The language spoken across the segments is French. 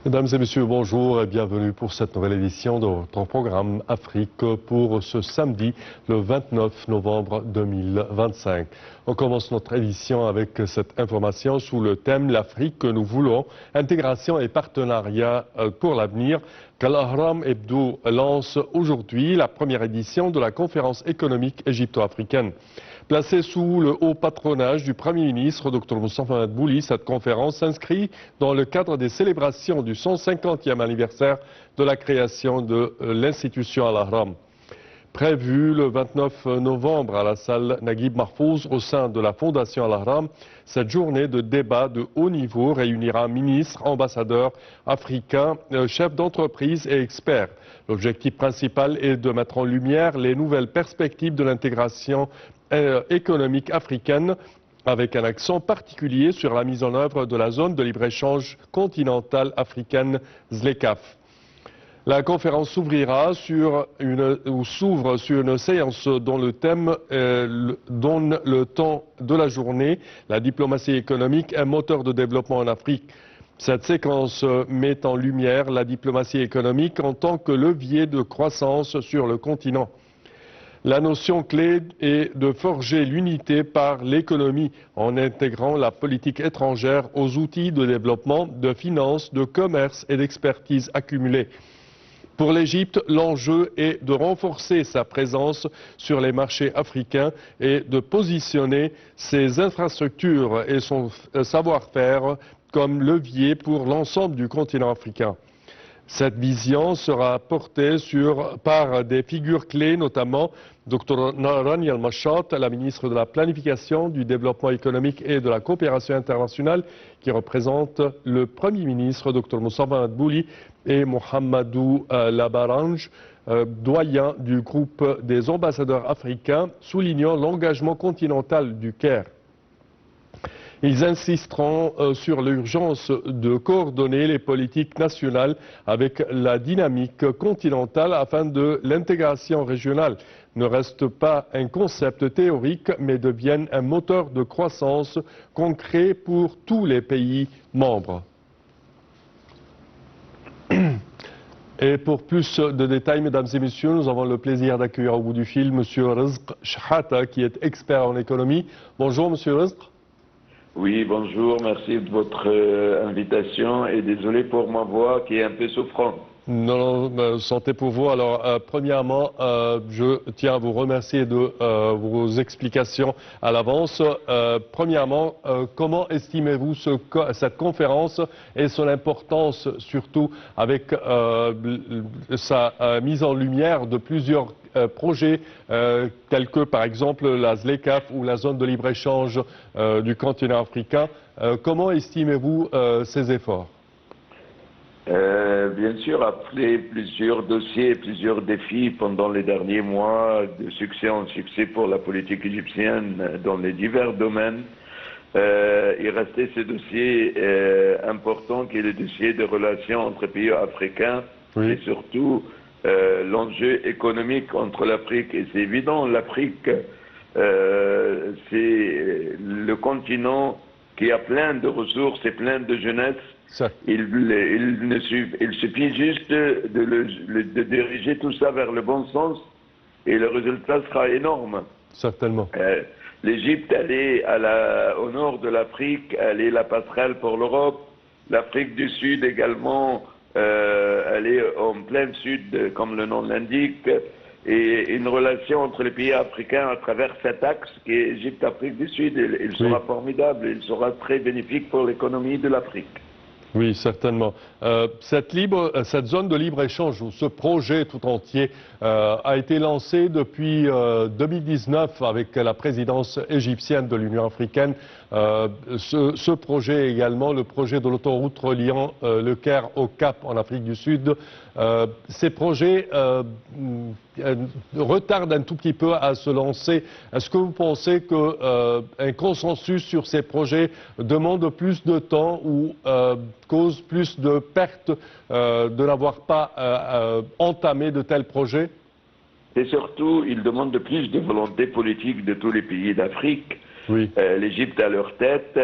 Mesdames et messieurs, bonjour et bienvenue pour cette nouvelle édition de notre programme Afrique pour ce samedi, le 29 novembre 2025. On commence notre édition avec cette information sous le thème l'Afrique que nous voulons, intégration et partenariat pour l'avenir. Al-Ahram Hebdo lance aujourd'hui la première édition de la conférence économique égypto-africaine. Placée sous le haut patronage du Premier ministre, Dr Moustapha Madbouli, cette conférence s'inscrit dans le cadre des célébrations du 150e anniversaire de la création de l'institution Al-Ahram. Prévue le 29 novembre à la salle Naguib Mahfouz au sein de la Fondation Al-Ahram, cette journée de débat de haut niveau réunira ministres, ambassadeurs africains, chefs d'entreprise et experts. L'objectif principal est de mettre en lumière les nouvelles perspectives de l'intégration économique africaine avec un accent particulier sur la mise en œuvre de la zone de libre-échange continentale africaine ZLECAf. La conférence s'ouvrira s'ouvre sur une séance dont le thème donne le temps de la journée, la diplomatie économique, un moteur de développement en Afrique. Cette séquence met en lumière la diplomatie économique en tant que levier de croissance sur le continent. La notion clé est de forger l'unité par l'économie en intégrant la politique étrangère aux outils de développement, de finances, de commerce et d'expertise accumulée. Pour l'Égypte, l'enjeu est de renforcer sa présence sur les marchés africains et de positionner ses infrastructures et son savoir-faire comme levier pour l'ensemble du continent africain. Cette vision sera portée par des figures clés, notamment Dr Rania Al-Mashat, la ministre de la Planification, du Développement économique et de la Coopération internationale, qui représente le Premier ministre, Dr Moustapha Madbouli, et Mohamedou Labarange, doyen du groupe des ambassadeurs africains, soulignant l'engagement continental du Caire. Ils insisteront sur l'urgence de coordonner les politiques nationales avec la dynamique continentale afin que l'intégration régionale ne reste pas un concept théorique mais devienne un moteur de croissance concret pour tous les pays membres. Et pour plus de détails, mesdames et messieurs, nous avons le plaisir d'accueillir au bout du fil M. Rizq Shahata, qui est expert en économie. Bonjour M. Rizq. Oui, bonjour, merci de votre invitation et désolé pour ma voix qui est un peu souffrante. Non, santé pour vous. Alors, premièrement, je tiens à vous remercier de vos explications à l'avance. Premièrement, comment estimez-vous cette conférence et son importance, surtout avec sa mise en lumière de plusieurs projets tels que, par exemple, la ZLECAf ou la zone de libre-échange du continent africain. Comment estimez-vous ces efforts ? Bien sûr, après plusieurs dossiers, plusieurs défis pendant les derniers mois, de succès en succès pour la politique égyptienne dans les divers domaines, il restait ce dossier important qui est le dossier de relations entre pays africains, oui, et surtout l'enjeu économique entre l'Afrique. Et c'est évident, l'Afrique, c'est le continent qui a plein de ressources et plein de jeunesse. Il suffit juste de diriger tout ça vers le bon sens et le résultat sera énorme. Certainement. L'Égypte, elle est au nord de l'Afrique, elle est la passerelle pour l'Europe. L'Afrique du Sud également, elle est en plein sud, comme le nom l'indique. Et une relation entre les pays africains à travers cet axe qui est Égypte-Afrique du Sud, il sera formidable, il sera très bénéfique pour l'économie de l'Afrique. Oui, certainement. Cette zone de libre-échange, ou ce projet tout entier, a été lancé depuis 2019 avec la présidence égyptienne de l'Union africaine. Ce projet également, le projet de l'autoroute reliant le Caire au Cap en Afrique du Sud, ces projets retardent un tout petit peu à se lancer. Est-ce que vous pensez qu'un consensus sur ces projets demande plus de temps ou cause plus de pertes de n'avoir pas entamé de tels projets? Et surtout, il demande de plus de volonté politique de tous les pays d'Afrique. Oui. L'Égypte à leur tête,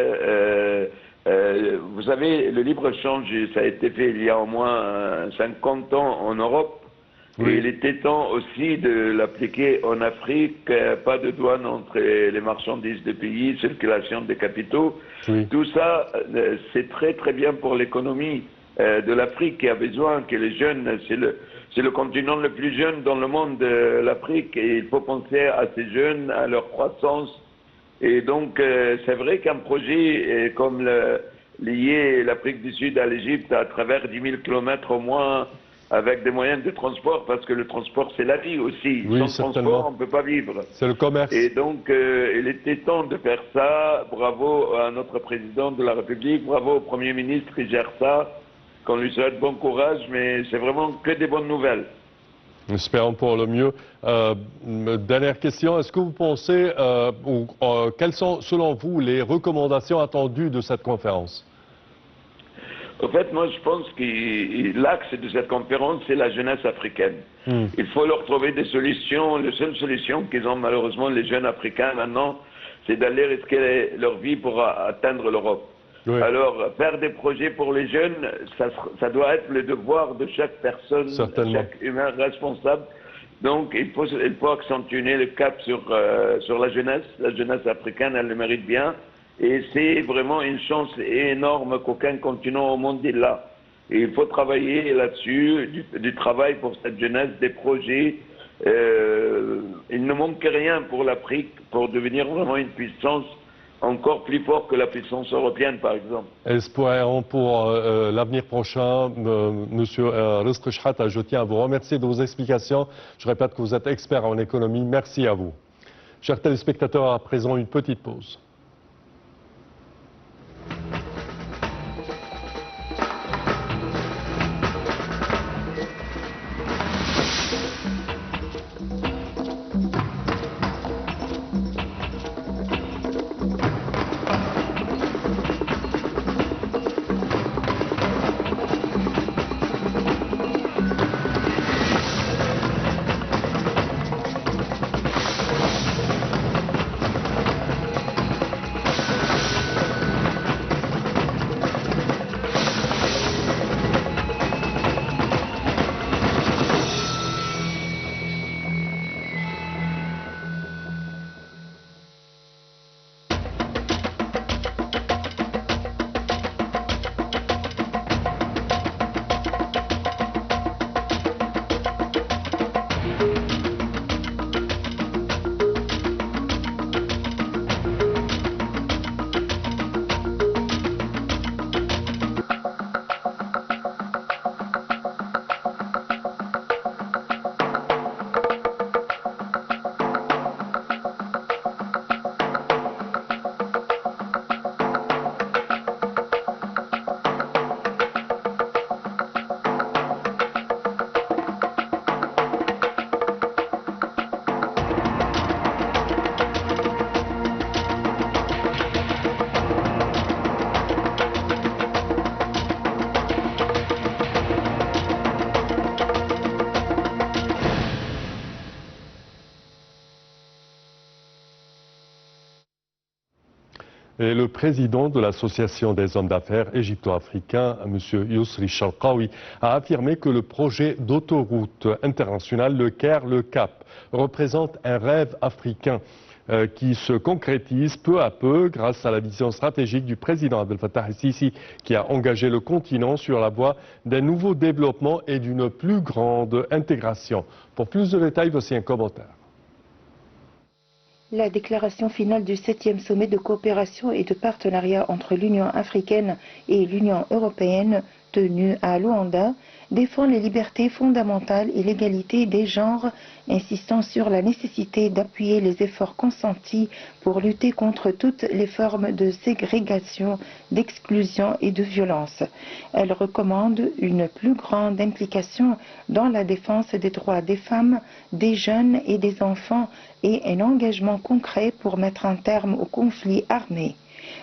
Vous savez, le libre-échange, ça a été fait il y a au moins 50 ans en Europe. Oui. Et il était temps aussi de l'appliquer en Afrique. Pas de douane entre les marchandises des pays, circulation des capitaux. Oui. Tout ça, c'est très très bien pour l'économie de l'Afrique qui a besoin que les jeunes, c'est le continent le plus jeune dans le monde, l'Afrique, et il faut penser à ces jeunes, à leur croissance. Et donc, c'est vrai qu'un projet comme lier l'Afrique du Sud à l'Égypte à travers 10 000 kilomètres au moins, avec des moyens de transport, parce que le transport c'est la vie aussi. Oui, Sans certainement. transport, on ne peut pas vivre. C'est le commerce. Et donc, il était temps de faire ça. Bravo à notre président de la République, bravo au Premier ministre qui gère ça. Qu'on lui souhaite bon courage, mais c'est vraiment que des bonnes nouvelles. Espérons pour le mieux. Dernière question, est-ce que vous pensez, quelles sont selon vous les recommandations attendues de cette conférence? En fait, moi je pense que l'axe de cette conférence, c'est la jeunesse africaine. Il faut leur trouver des solutions. La seule solution qu'ils ont malheureusement les jeunes africains maintenant, c'est d'aller risquer leur vie pour atteindre l'Europe. Oui. Alors, faire des projets pour les jeunes, ça doit être le devoir de chaque personne, chaque humain responsable. Donc, il faut accentuer le cap sur la jeunesse africaine, elle le mérite bien. Et c'est vraiment une chance énorme qu'aucun continent au monde est là. Et il faut travailler là-dessus, du travail pour cette jeunesse, des projets. Il ne manque rien pour l'Afrique pour devenir vraiment une puissance encore plus fort que la puissance européenne, par exemple. Espérons pour l'avenir prochain. Monsieur Rizk Chehata, je tiens à vous remercier de vos explications. Je répète que vous êtes expert en économie. Merci à vous. Chers téléspectateurs, à présent, une petite pause. Et le président de l'Association des hommes d'affaires égypto-africains, M. Yousri Charqaoui, a affirmé que le projet d'autoroute internationale, le Caire-Le Cap, représente un rêve africain qui se concrétise peu à peu grâce à la vision stratégique du président Abdel Fattah el-Sisi, qui a engagé le continent sur la voie d'un nouveau développement et d'une plus grande intégration. Pour plus de détails, voici un commentaire. La déclaration finale du 7e sommet de coopération et de partenariat entre l'Union africaine et l'Union européenne, tenu à Luanda, défend les libertés fondamentales et l'égalité des genres, insistant sur la nécessité d'appuyer les efforts consentis pour lutter contre toutes les formes de ségrégation, d'exclusion et de violence. Elle recommande une plus grande implication dans la défense des droits des femmes, des jeunes et des enfants et un engagement concret pour mettre un terme aux conflits armés.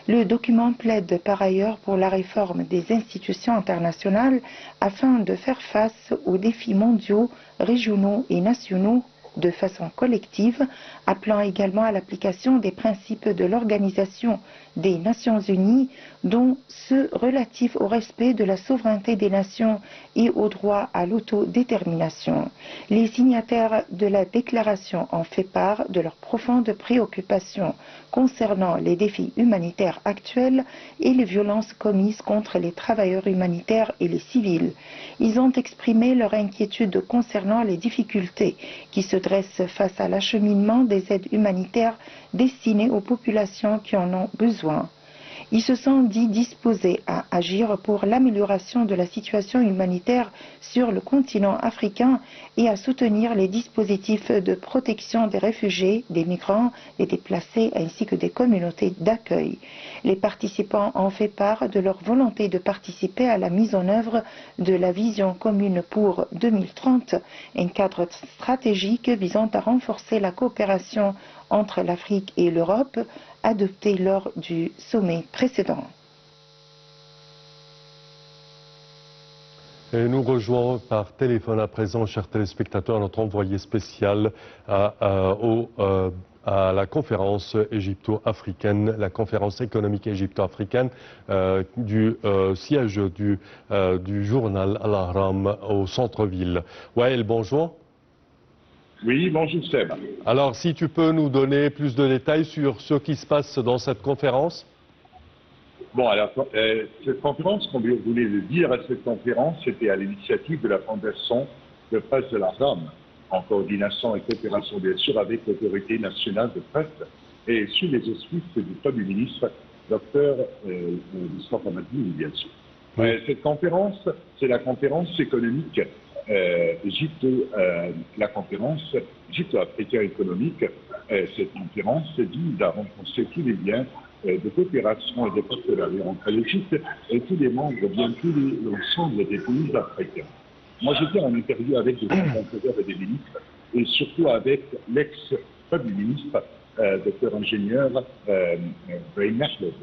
Le document plaide par ailleurs pour la réforme des institutions internationales afin de faire face aux défis mondiaux, régionaux et nationaux de façon collective, appelant également à l'application des principes de l'Organisation des Nations Unies, dont ceux relatifs au respect de la souveraineté des nations et au droit à l'autodétermination. Les signataires de la déclaration ont fait part de leurs profondes préoccupations concernant les défis humanitaires actuels et les violences commises contre les travailleurs humanitaires et les civils. Ils ont exprimé leur inquiétude concernant les difficultés qui se dressent face à l'acheminement des aides humanitaires destinées aux populations qui en ont besoin. Ils se sont dit disposés à agir pour l'amélioration de la situation humanitaire sur le continent africain et à soutenir les dispositifs de protection des réfugiés, des migrants, des déplacés ainsi que des communautés d'accueil. Les participants ont fait part de leur volonté de participer à la mise en œuvre de la vision commune pour 2030, un cadre stratégique visant à renforcer la coopération entre l'Afrique et l'Europe, adopté lors du sommet précédent. Et nous rejoignons par téléphone à présent, chers téléspectateurs, notre envoyé spécial à la conférence égypto-africaine, la conférence économique égypto-africaine du siège du journal Al-Ahram au centre-ville. Wael, bonjour. Oui, bonjour Seb. Alors, si tu peux nous donner plus de détails sur ce qui se passe dans cette conférence. Bon, alors, cette conférence, comme vous voulez le dire, cette conférence, c'était à l'initiative de la Fondation de presse de l'Ahram, en coordination et coopération, bien sûr, avec l'autorité nationale de presse et sous les auspices du Premier ministre, Dr Moustapha Madini, bien sûr. Oui. Cette conférence, c'est la conférence économique la conférence égypto-africaine économique. Cette conférence vise à renforcer tous les liens de coopération et de partenariat entre l'Égypte et tous les membres, bien tout l'ensemble des pays africains. Moi, j'étais en interview avec des ambassadeurs et des ministres, et surtout avec l'ex-premier ministre, docteur ingénieur Brahim Mahloud,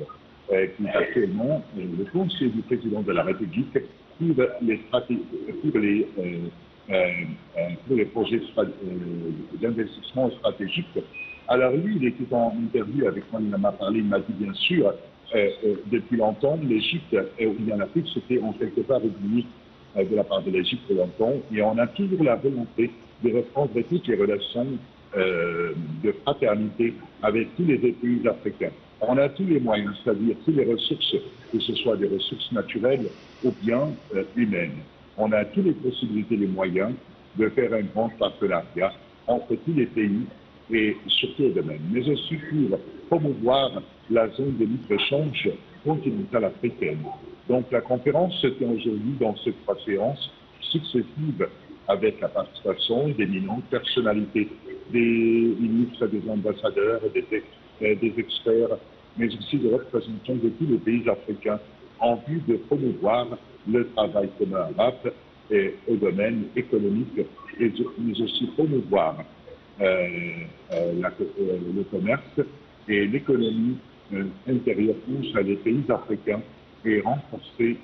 qui est actuellement le conseiller du président de la République pour les projets d'investissement stratégiques. Alors lui, il était en interview avec moi, il m'a parlé, il m'a dit bien sûr, depuis longtemps, l'Égypte et en Afrique, c'était en quelque part réuni de la part de l'Égypte pour longtemps, et on a toujours la volonté de reprendre toutes les relations de fraternité avec tous les pays africains. On a tous les moyens, c'est-à-dire toutes les ressources, que ce soit des ressources naturelles ou bien humaines. On a toutes les possibilités, les moyens de faire un grand partenariat entre tous les pays et surtout au domaine, mais aussi pour promouvoir la zone de libre-échange continentale africaine. Donc la conférence se tient aujourd'hui dans ces 3 séances successives avec la participation d'éminentes personnalités, des ministres, des ambassadeurs, des experts, mais aussi des représentants de tous les pays africains en vue de promouvoir le travail commun arabe au domaine économique, mais aussi promouvoir le commerce et l'économie intérieure entre les pays africains et renforcer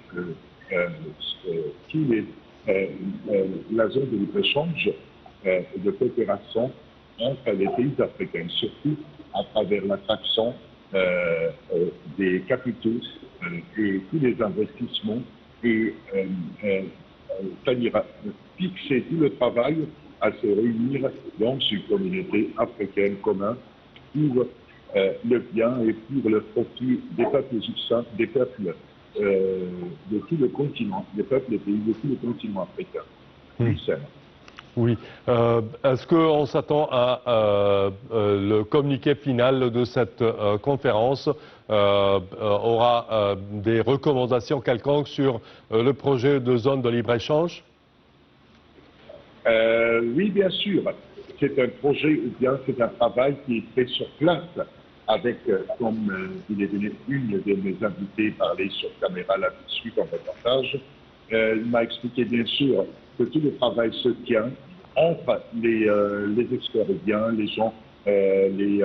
la zone de libre-échange de coopération entre les pays africains, surtout à travers l'attraction des capitaux et tous les investissements et c'est-à-dire fixer tout le travail à se réunir dans une communauté africaine commune pour le bien et pour le profit des peuples égyptiens, des peuples de tout le continent, des peuples des pays de tout le continent africain. Oui. Est-ce qu'on s'attend à le communiqué final de cette conférence aura des recommandations quelconques sur le projet de zone de libre-échange? Oui, bien sûr. C'est un projet ou bien c'est un travail qui est fait sur place avec, comme il est venu une de mes invités parler sur caméra là tout de suite en reportage, il m'a expliqué bien sûr que tout le travail se tient entre les experts bien, les gens, les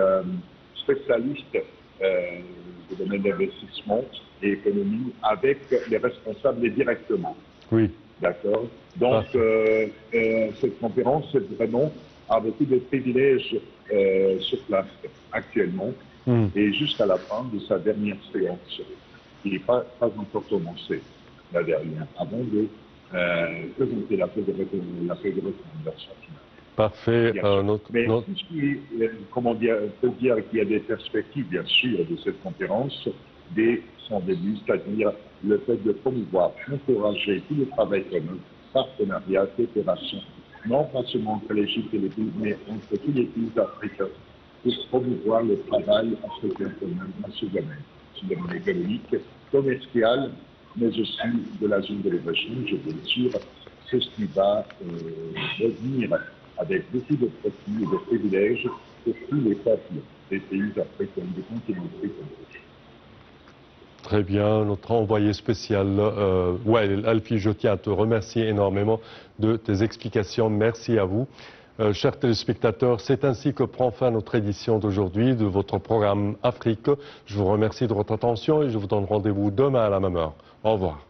spécialistes du domaine d'investissement et économie avec les responsables directement. Oui. D'accord. Donc, cette conférence, c'est vraiment a beaucoup de privilèges sur place actuellement. Et jusqu'à la fin de sa dernière séance, qui n'est pas encore commencée, la dernière, avant de présenter la feuille de recommandation finale. Parfait. Mais tout ce qui est, comment dire, on peut dire qu'il y a des perspectives, bien sûr, de cette conférence dès son début, c'est-à-dire le fait de promouvoir, encourager tout le travail commun, partenariat, coopération, non pas seulement entre l'Égypte et les pays, mais entre tous les pays africains, pour promouvoir le travail africain commun dans ce domaine économique, commercial, mais aussi de la zone de libre-échange, bien sûr. C'est ce qui va revenir avec beaucoup de profits et de privilèges pour tous les peuples des pays africains, du continent africain. Très bien, notre envoyé spécial, Wael Alfi, je tiens à te remercier énormément de tes explications. Merci à vous. Chers téléspectateurs, c'est ainsi que prend fin notre édition d'aujourd'hui de votre programme Afrique. Je vous remercie de votre attention et je vous donne rendez-vous demain à la même heure. Au revoir.